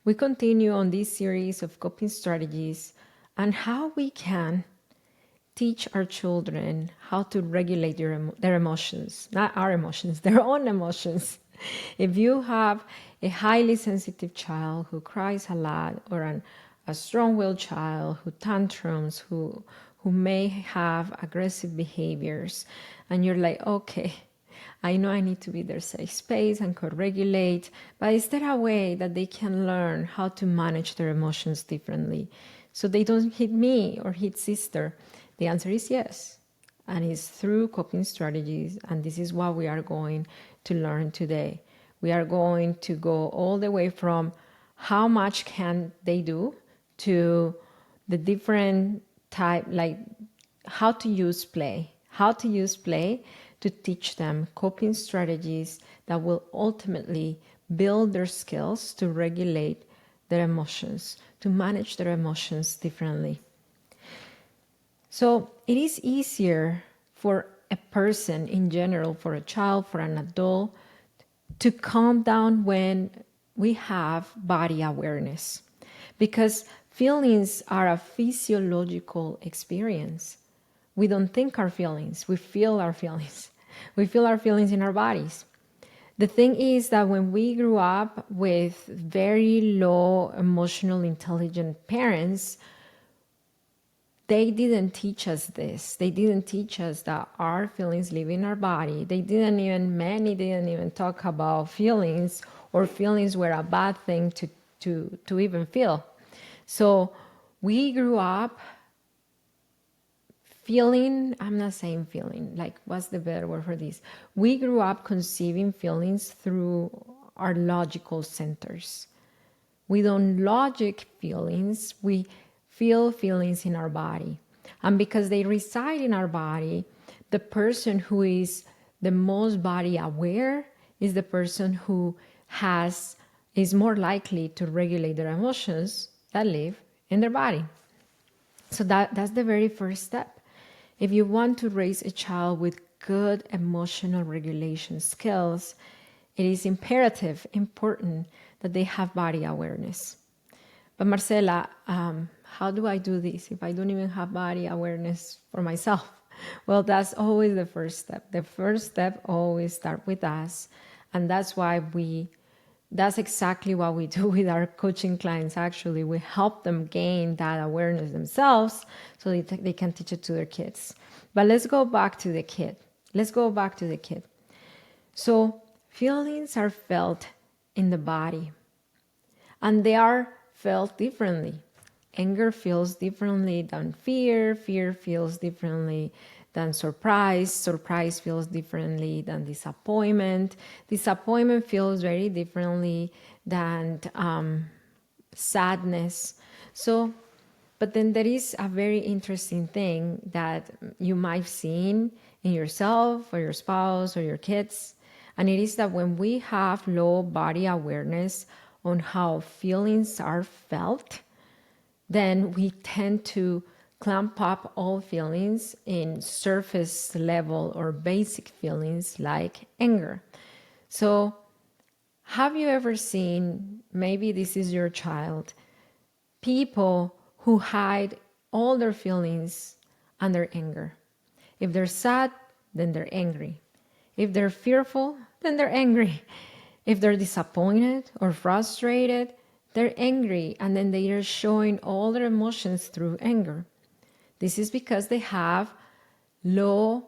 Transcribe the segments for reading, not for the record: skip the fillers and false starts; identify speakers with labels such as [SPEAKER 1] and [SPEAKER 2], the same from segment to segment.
[SPEAKER 1] We continue on this series of coping strategies and how we can teach our children how to regulate their emotions, not our emotions, their own emotions. If you have a highly sensitive child who cries a lot, or a strong-willed child who tantrums, who may have aggressive behaviors, and you're like, okay, I know I need to be their safe space and co-regulate, but is there a way that they can learn how to manage their emotions differently so they don't hit me or hit sister? The answer is yes. And it's through coping strategies, and this is what we are going to learn today. We are going to go all the way from how much can they do to the different type, like how to use play to teach them coping strategies that will ultimately build their skills to regulate their emotions, to manage their emotions differently. So it is easier for a person in general, for a child, for an adult, to calm down when we have body awareness, because feelings are a physiological experience. We don't think our feelings, we feel our feelings. We feel our feelings in our bodies. The thing is that when we grew up with very low emotional intelligent parents, they didn't teach us this. They didn't teach us that our feelings live in our body. Many didn't even talk about feelings, or feelings were a bad thing to even feel. So we grew up feeling, I'm not saying feeling, like what's the better word for this? We grew up conceiving feelings through our logical centers. We don't logic feelings, we feel feelings in our body. And because they reside in our body, the person who is the most body aware is the person who is more likely to regulate their emotions that live in their body. So that's the very first step. If you want to raise a child with good emotional regulation skills, it is important that they have body awareness. But Marcela, how do I do this if I don't even have body awareness for myself? Well, that's always the first step. The first step always starts with us. And that's exactly what we do with our coaching clients. Actually, we help them gain that awareness themselves so they can teach it to their kids. But let's go back to the kid. So feelings are felt in the body, and they are felt differently. Anger feels differently than fear. Fear feels differently than surprise. Surprise feels differently than disappointment. Disappointment feels very differently than sadness. So, but then there is a very interesting thing that you might have seen in yourself or your spouse or your kids. And it is that when we have low body awareness on how feelings are felt, then we tend to clamp up all feelings in surface level or basic feelings like anger. So have you ever seen, maybe this is your child, people who hide all their feelings under anger? If they're sad, then they're angry. If they're fearful, then they're angry. If they're disappointed or frustrated, they're angry, and then they are showing all their emotions through anger. This is because they have low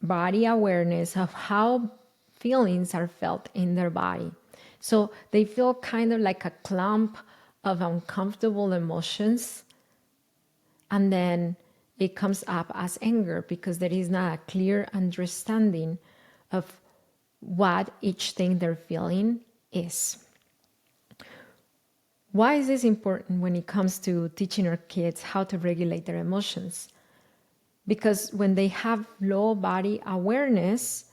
[SPEAKER 1] body awareness of how feelings are felt in their body. So they feel kind of like a clump of uncomfortable emotions, and then it comes up as anger because there is not a clear understanding of what each thing they're feeling is. Why is this important when it comes to teaching our kids how to regulate their emotions? Because when they have low body awareness,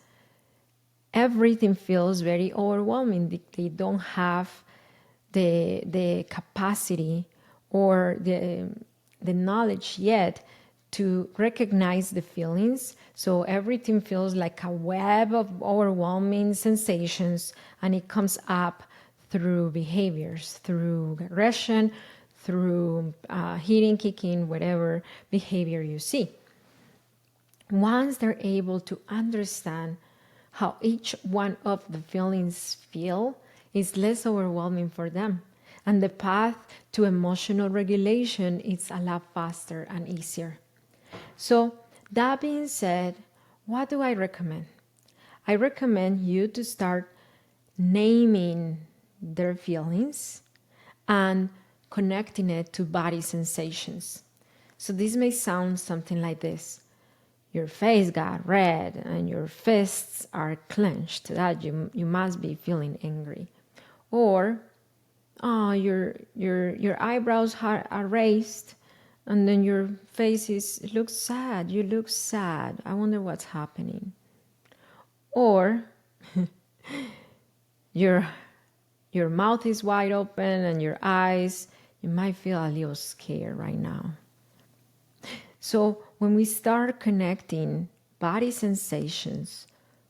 [SPEAKER 1] everything feels very overwhelming. They don't have the capacity or the knowledge yet to recognize the feelings. So everything feels like a web of overwhelming sensations, and it comes up through behaviors, through aggression, through hitting, kicking, whatever behavior you see. Once they're able to understand how each one of the feelings feel, it's less overwhelming for them. And the path to emotional regulation is a lot faster and easier. So, that being said, what do I recommend? I recommend you to start naming their feelings and connecting it to body sensations. So, this may sound something like this. Your face got red and your fists are clenched. That you must be feeling angry. Or, oh, your eyebrows are raised and then your face looks sad. You look sad. I wonder what's happening. Or your mouth is wide open and your eyes, you might feel a little scared right now. So when we start connecting body sensations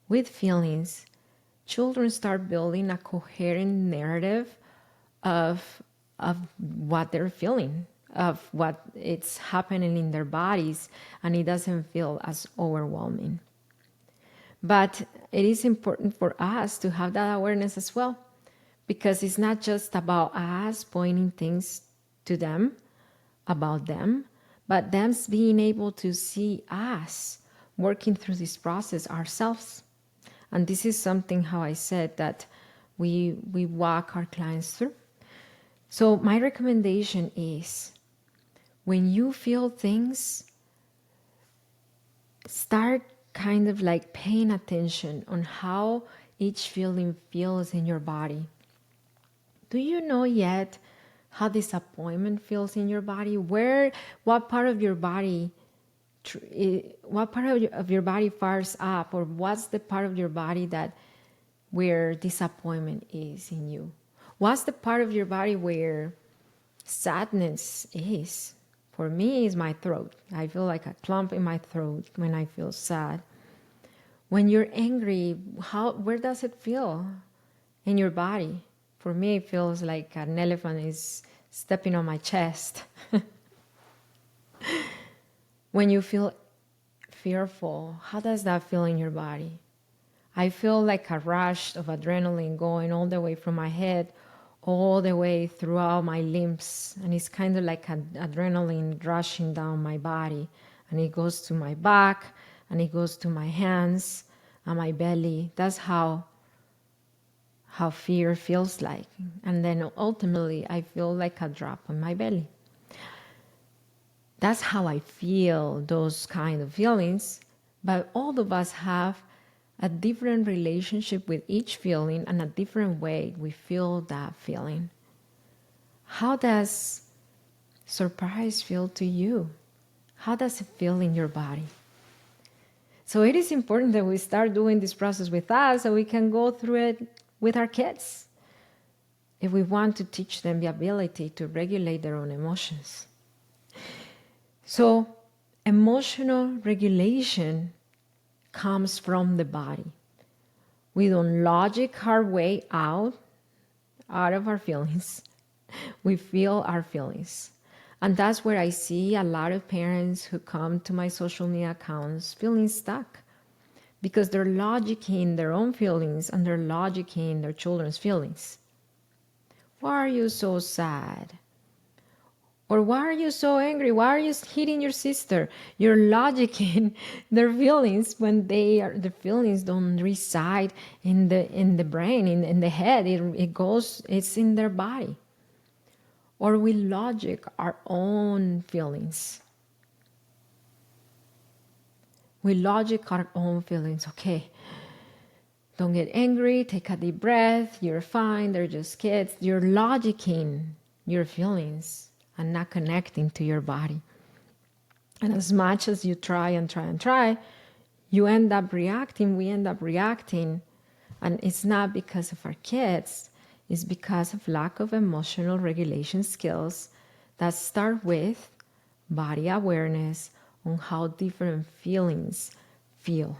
[SPEAKER 1] with feelings, children start building a coherent narrative of what they're feeling, of what it's happening in their bodies, and it doesn't feel as overwhelming. But it is important for us to have that awareness as well, because it's not just about us pointing things to them, about them, but them being able to see us working through this process ourselves. And this is something, how I said, that we walk our clients through. So my recommendation is, when you feel things, start kind of like paying attention on how each feeling feels in your body. Do you know yet how disappointment feels in your body? What part of your body fires up, or what's the part of your body where disappointment is in you? What's the part of your body where sadness is? For me, it's my throat. I feel like a clump in my throat when I feel sad. When you're angry, where does it feel in your body? For me, it feels like an elephant is stepping on my chest. When you feel fearful, how does that feel in your body? I feel like a rush of adrenaline going all the way from my head, all the way throughout my limbs. And it's kind of like an adrenaline rushing down my body. And it goes to my back, and it goes to my hands and my belly. That's how fear feels like. And then ultimately, I feel like a drop on my belly. That's how I feel those kind of feelings. But all of us have a different relationship with each feeling and a different way we feel that feeling. How does surprise feel to you? How does it feel in your body? So it is important that we start doing this process with us so we can go through it with our kids, if we want to teach them the ability to regulate their own emotions. So emotional regulation comes from the body. We don't logic our way out of our feelings. We feel our feelings. And that's where I see a lot of parents who come to my social media accounts feeling stuck, because they're logicking their own feelings and they're logicking their children's feelings. Why are you so sad? Or why are you so angry? Why are you hitting your sister? You're logicking their feelings when the feelings don't reside in the brain, in the head. It's in their body. Or we logic our own feelings. We logic our own feelings. Okay, don't get angry, take a deep breath, you're fine, they're just kids. You're logicking your feelings and not connecting to your body. And as much as you try, we end up reacting. And it's not because of our kids, it's because of lack of emotional regulation skills that start with body awareness on how different feelings feel.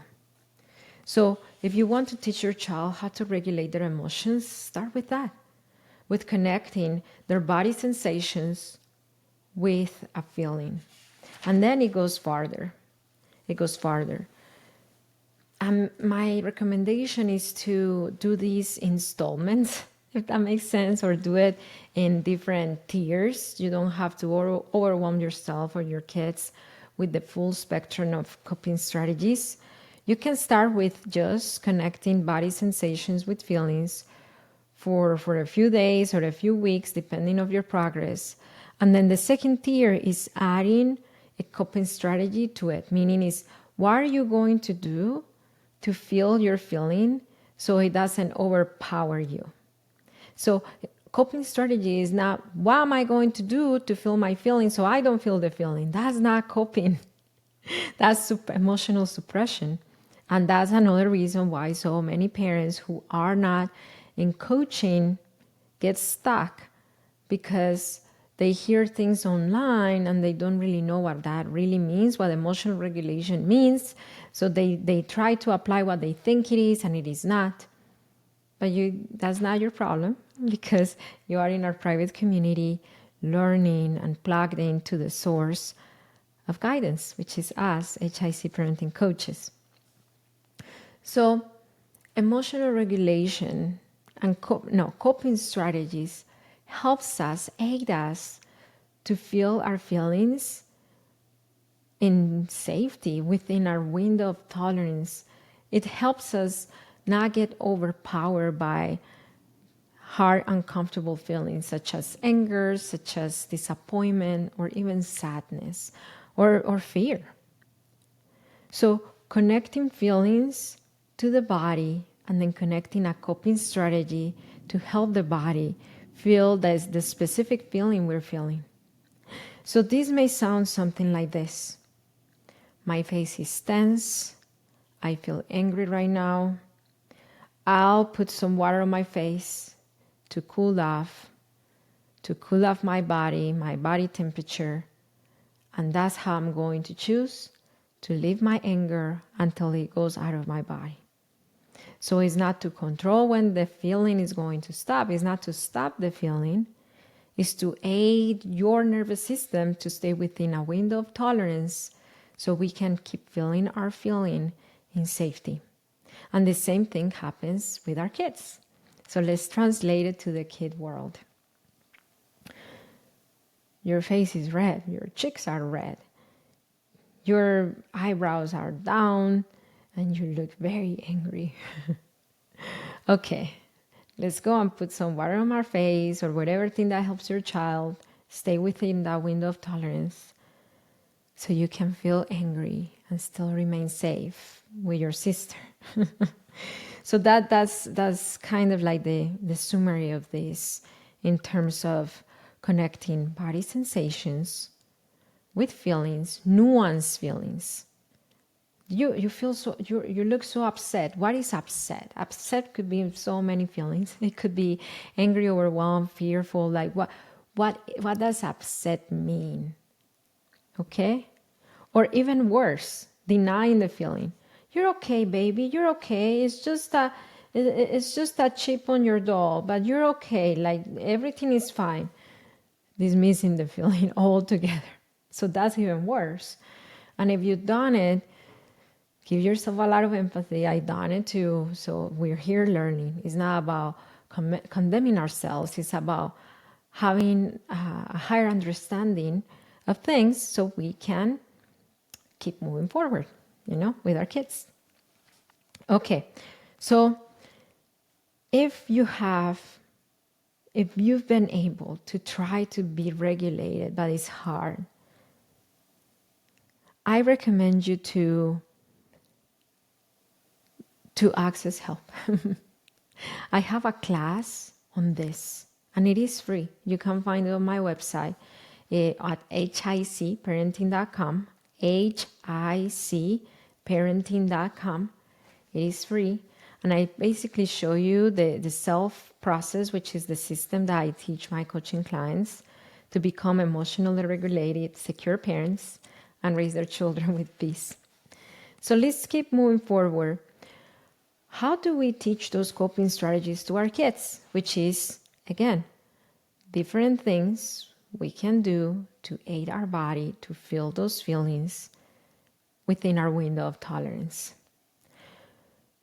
[SPEAKER 1] So if you want to teach your child how to regulate their emotions, start with that. with connecting their body sensations with a feeling. And then it goes farther. It goes farther. My recommendation is to do these installments, if that makes sense, or do it in different tiers. You don't have to overwhelm yourself or your kids with the full spectrum of coping strategies. You can start with just connecting body sensations with feelings for a few days or a few weeks, depending on your progress. And then the second tier is adding a coping strategy to it, meaning is what are you going to do to feel your feeling so it doesn't overpower you. So coping strategy is not what am I going to do to feel my feeling so I don't feel the feeling. That's not coping. That's emotional suppression. And that's another reason why so many parents who are not in coaching get stuck, because they hear things online and they don't really know what that really means, what emotional regulation means. So they try to apply what they think it is, and it is not. But that's not your problem, because you are in our private community learning and plugged into the source of guidance, which is us, HIC Parenting Coaches. So emotional regulation and coping strategies aid us to feel our feelings in safety within our window of tolerance. It helps us not get overpowered by hard, uncomfortable feelings such as anger, such as disappointment, or even sadness or fear. So connecting feelings to the body and then connecting a coping strategy to help the body feel the specific feeling we're feeling. So this may sound something like this. My face is tense. I feel angry right now. I'll put some water on my face to cool off my body temperature. And that's how I'm going to choose to leave my anger until it goes out of my body. So it's not to control when the feeling is going to stop. It's not to stop the feeling. It's to aid your nervous system to stay within a window of tolerance so we can keep feeling our feeling in safety. And the same thing happens with our kids. So let's translate it to the kid world. Your face is red. Your cheeks are red. Your eyebrows are down and you look very angry. Okay, let's go and put some water on our face or whatever thing that helps your child stay within that window of tolerance so you can feel angry and still remain safe with your sister. So that's kind of like the summary of this in terms of connecting body sensations with feelings, nuanced feelings. You feel so you look so upset. What is upset? Upset could be so many feelings. It could be angry, overwhelmed, fearful. Like what does upset mean? Okay? Or even worse, denying the feeling. You're okay, baby. You're okay. It's just a chip on your doll, but you're okay. Like everything is fine. Dismissing the feeling altogether. So that's even worse. And if you've done it, give yourself a lot of empathy. I've done it too. So we're here learning. It's not about condemning ourselves. It's about having a higher understanding of things so we can keep moving forward, with our kids. Okay. So if you've been able to try to be regulated, but it's hard, I recommend you to access help. I have a class on this, and it is free. You can find it on my website at hicparenting.com, hicparenting.com. It is free. And I basically show you the self process, which is the system that I teach my coaching clients to become emotionally regulated, secure parents and raise their children with peace. So let's keep moving forward. How do we teach those coping strategies to our kids? Which is, again, different things we can do to aid our body to feel those feelings within our window of tolerance.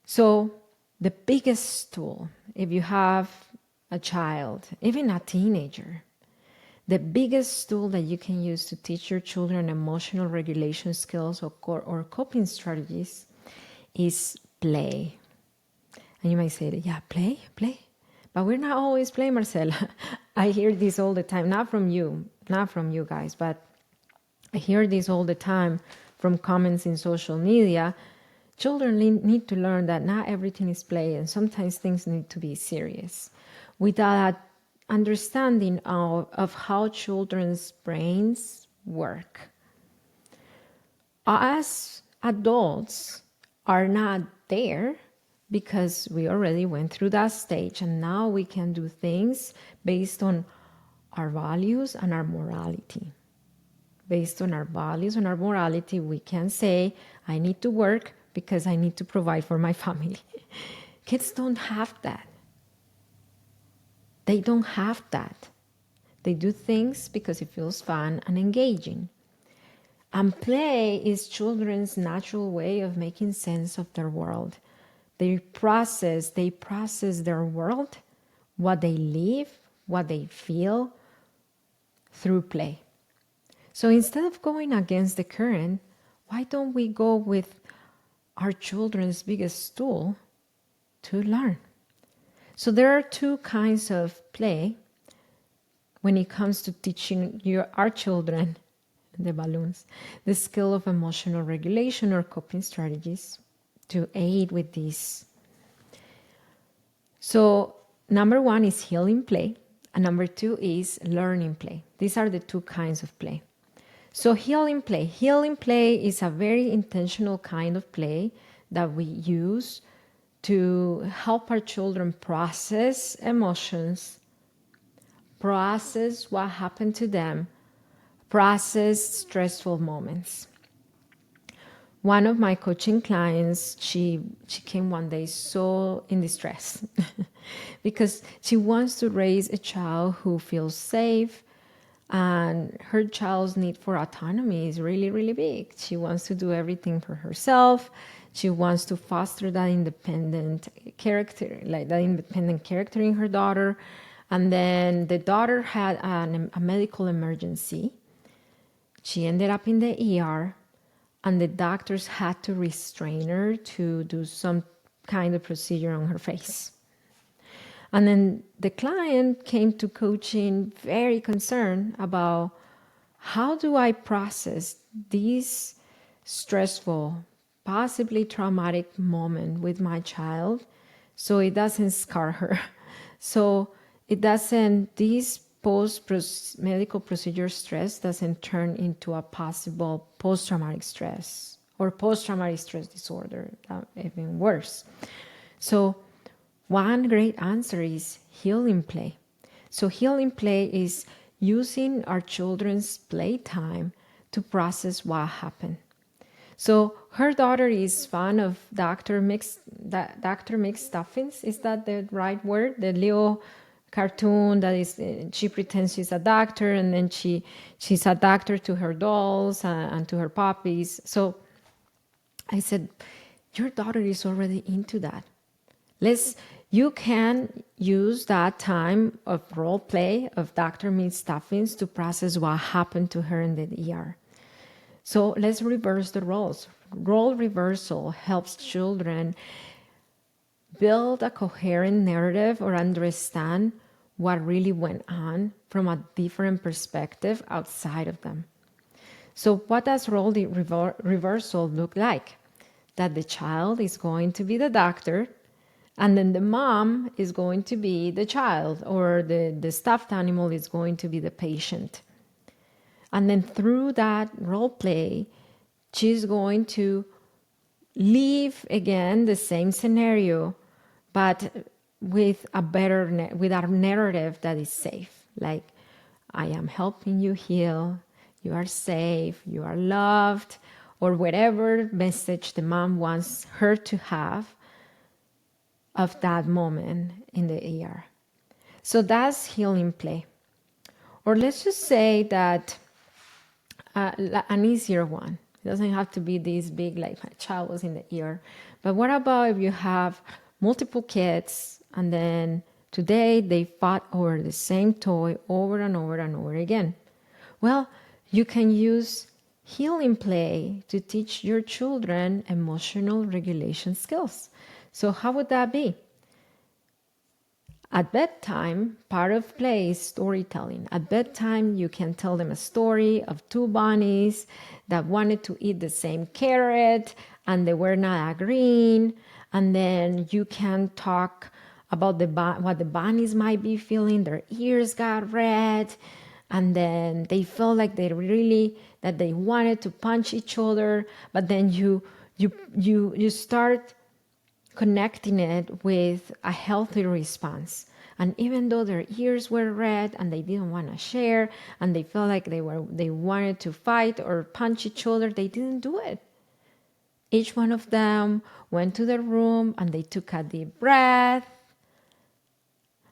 [SPEAKER 1] So the biggest tool, if you have a child, even a teenager, the biggest tool that you can use to teach your children emotional regulation skills or coping strategies is play. And you might say, yeah, play. But we're not always playing, Marcela. I hear this all the time, not from you guys, but I hear this all the time from comments in social media. Children need to learn that not everything is play, and sometimes things need to be serious. Without understanding of how children's brains work. Us adults are not there because we already went through that stage, and now we can do things based on our values and our morality. Based on our values and our morality, we can say, I need to work because I need to provide for my family. Kids don't have that. They don't have that. They do things because it feels fun and engaging. And play is children's natural way of making sense of their world. They process their world, what they live, what they feel, through play. So instead of going against the current, why don't we go with our children's biggest tool to learn? So there are two kinds of play when it comes to teaching our children, the balloons, the skill of emotional regulation or coping strategies to aid with this. So number one is healing play, and number two is learning play. These are the two kinds of play. So healing play is a very intentional kind of play that we use to help our children process emotions, process what happened to them, process stressful moments. One of my coaching clients, she came one day so in distress because she wants to raise a child who feels safe, and her child's need for autonomy is really, really big. She wants to do everything for herself. She wants to foster that independent character, in her daughter. And then the daughter had a medical emergency. She ended up in the ER, and the doctors had to restrain her to do some kind of procedure on her face. And then the client came to coaching very concerned about, how do I process this stressful, possibly traumatic moment with my child so it doesn't scar her, so it doesn't, this post-medical procedure stress doesn't turn into a possible post-traumatic stress or post-traumatic stress disorder, even worse. So one great answer is healing play. So healing play is using our children's playtime to process what happened. So her daughter is fan of Dr. McStuffins. Is that the right word? The little cartoon that is, she pretends she's a doctor, and then she's a doctor to her dolls and to her puppies. So I said, your daughter is already into that. You can use that time of role play of Dr. McStuffins to process what happened to her in the ER. So let's reverse the roles. Role reversal helps children build a coherent narrative or understand what really went on from a different perspective outside of them. So what does role reversal look like? That the child is going to be the doctor, and then the mom is going to be the child, or the stuffed animal is going to be the patient. And then through that role play, she's going to live again the same scenario, but with a narrative that is safe. Like, I am helping you heal, you are safe, you are loved, or whatever message the mom wants her to have of that moment in the ER. So that's healing play. Or let's just say that an easier one. It doesn't have to be this big, like my child was in the ear. But what about if you have multiple kids and then today they fought over the same toy over and over and over again? Well, you can use healing play to teach your children emotional regulation skills. So how would that be? At bedtime, part of play is storytelling. At bedtime, you can tell them a story of two bunnies that wanted to eat the same carrot and they were not agreeing. And then you can talk about what the bunnies might be feeling. Their ears got red. And then they felt like that they wanted to punch each other. But then you start connecting it with a healthy response. And even though their ears were red and they didn't want to share and they felt like they wanted to fight or punch each other, they didn't do it. Each one of them went to their room and they took a deep breath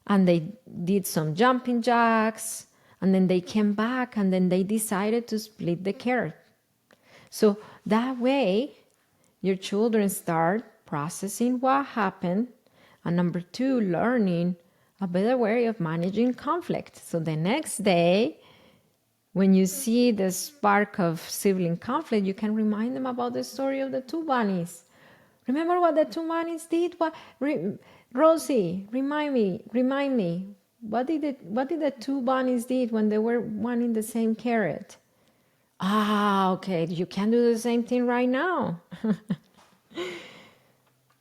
[SPEAKER 1] and they did some jumping jacks and then they came back and then they decided to split the carrot. So that way, your children start processing what happened, and number 2, learning a better way of managing conflict. So the next day, when you see the spark of sibling conflict, you can remind them about the story of the two bunnies. Remember what the two bunnies did? Rosie, remind me. What did the two bunnies did when they were wanting the same carrot? Okay, you can do the same thing right now.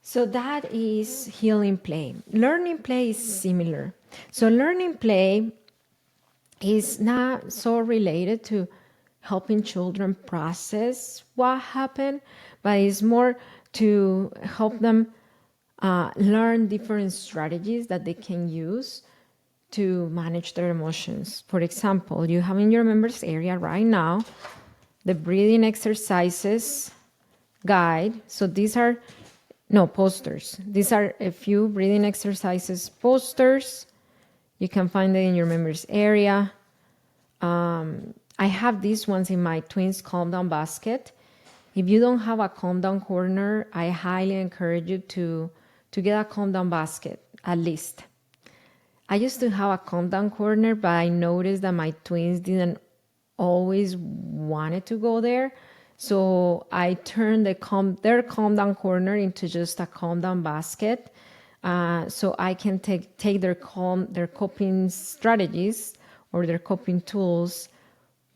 [SPEAKER 1] So that is healing play. Learning play is similar. So learning play is not so related to helping children process what happened, but it's more to help them learn different strategies that they can use to manage their emotions. For example, you have in your members area right now the breathing exercises guide. So these are posters. These are a few breathing exercises posters. You can find it in your members area. I have these ones in my twins calm down basket. If you don't have a calm down corner, I highly encourage you to get a calm down basket, at least. I used to have a calm down corner, but I noticed that my twins didn't always wanted to go there. So I turned their calm down corner into just a calm down basket. So I can take their coping strategies or their coping tools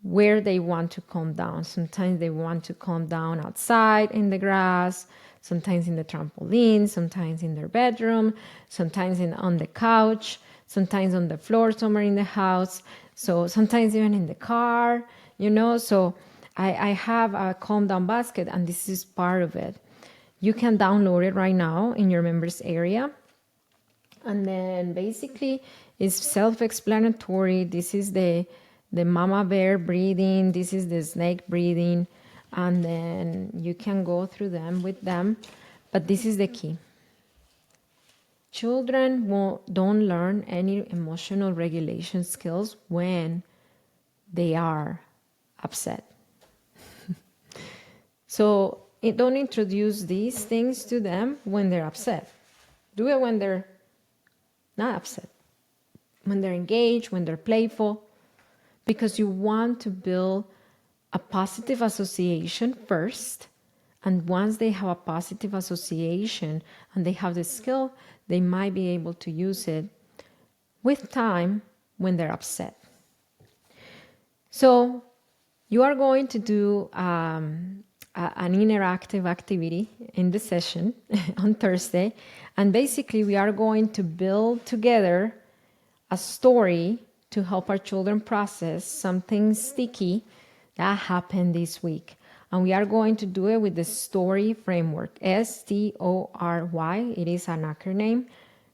[SPEAKER 1] where they want to calm down. Sometimes they want to calm down outside in the grass, sometimes in the trampoline, sometimes in their bedroom, sometimes on the couch, sometimes on the floor somewhere in the house. So sometimes even in the car, so I have a calm down basket and this is part of it. You can download it right now in your members area. And then basically it's self-explanatory. This is the mama bear breathing. This is the snake breathing. And then you can go through them with them. But this is the key. Children don't learn any emotional regulation skills when they are upset. So don't introduce these things to them when they're upset. Do it when they're not upset, when they're engaged, when they're playful, because you want to build a positive association first. And once they have a positive association and they have the skill, they might be able to use it with time when they're upset. So you are going to do an interactive activity in the session on Thursday. And basically we are going to build together a story to help our children process something sticky that happened this week. And we are going to do it with the STORY framework, STORY. It is an acronym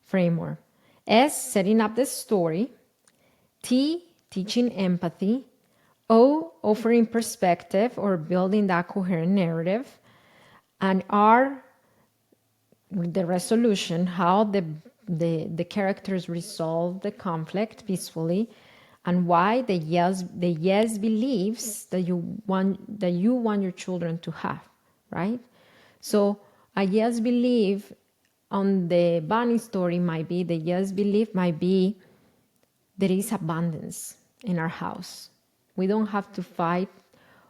[SPEAKER 1] framework. S, setting up the story. T, teaching empathy. O, offering perspective or building that coherent narrative. And R, with the resolution, how the characters resolve the conflict peacefully. and why the yes beliefs that you want your children to have, right? So a yes belief on the bunny story might be, the yes belief might be, there is abundance in our house. We don't have to fight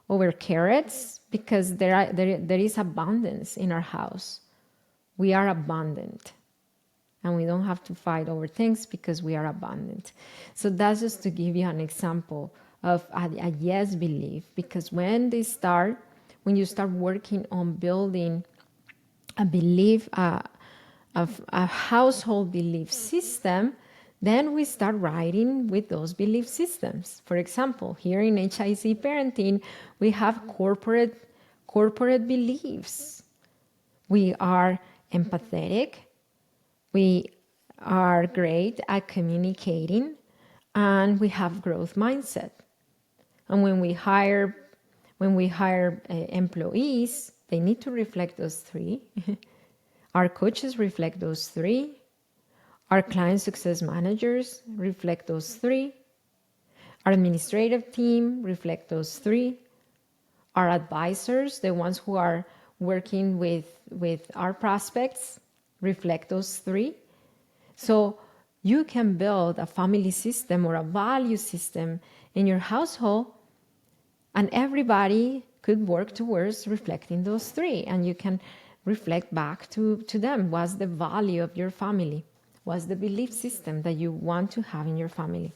[SPEAKER 1] over carrots because there is abundance in our house. We are abundant. And we don't have to fight over things because we are abundant. So that's just to give you an example of a yes belief. Because when you start working on building a belief, of a household belief system, then we start writing with those belief systems. For example, here in HIC Parenting, we have corporate beliefs. We are empathetic. We are great at communicating, and we have growth mindset. And when we hire employees, they need to reflect those three. Our coaches reflect those three. Our client success managers reflect those three. Our administrative team reflect those three. Our advisors, the ones who are working with our prospects, reflect those three. So you can build a family system or a value system in your household, and everybody could work towards reflecting those three, and you can reflect back to them. What's the value of your family? What's the belief system that you want to have in your family?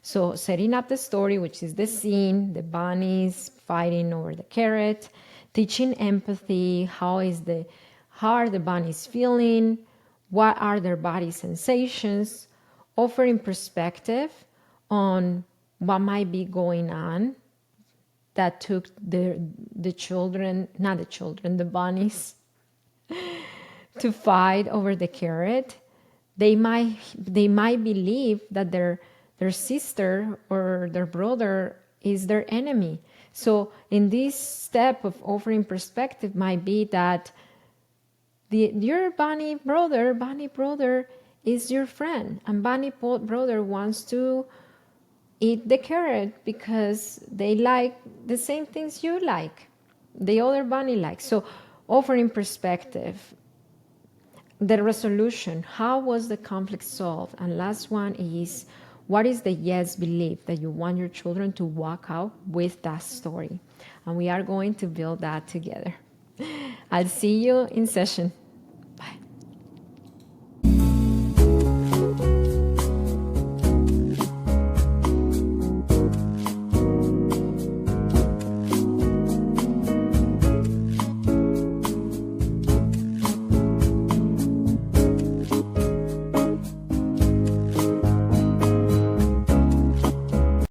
[SPEAKER 1] So setting up the story, which is the scene, the bunnies fighting over the carrot, teaching empathy, how are the bunnies feeling, what are their body sensations, offering perspective on what might be going on that took the bunnies to fight over the carrot. They might believe that their sister or their brother is their enemy. So in this step of offering perspective might be that your bunny brother is your friend, and bunny brother wants to eat the carrot because they like the same things you like, the other bunny likes. So offering perspective, the resolution, how was the conflict solved? And last one is, what is the yes belief that you want your children to walk out with that story? And we are going to build that together. I'll see you in session.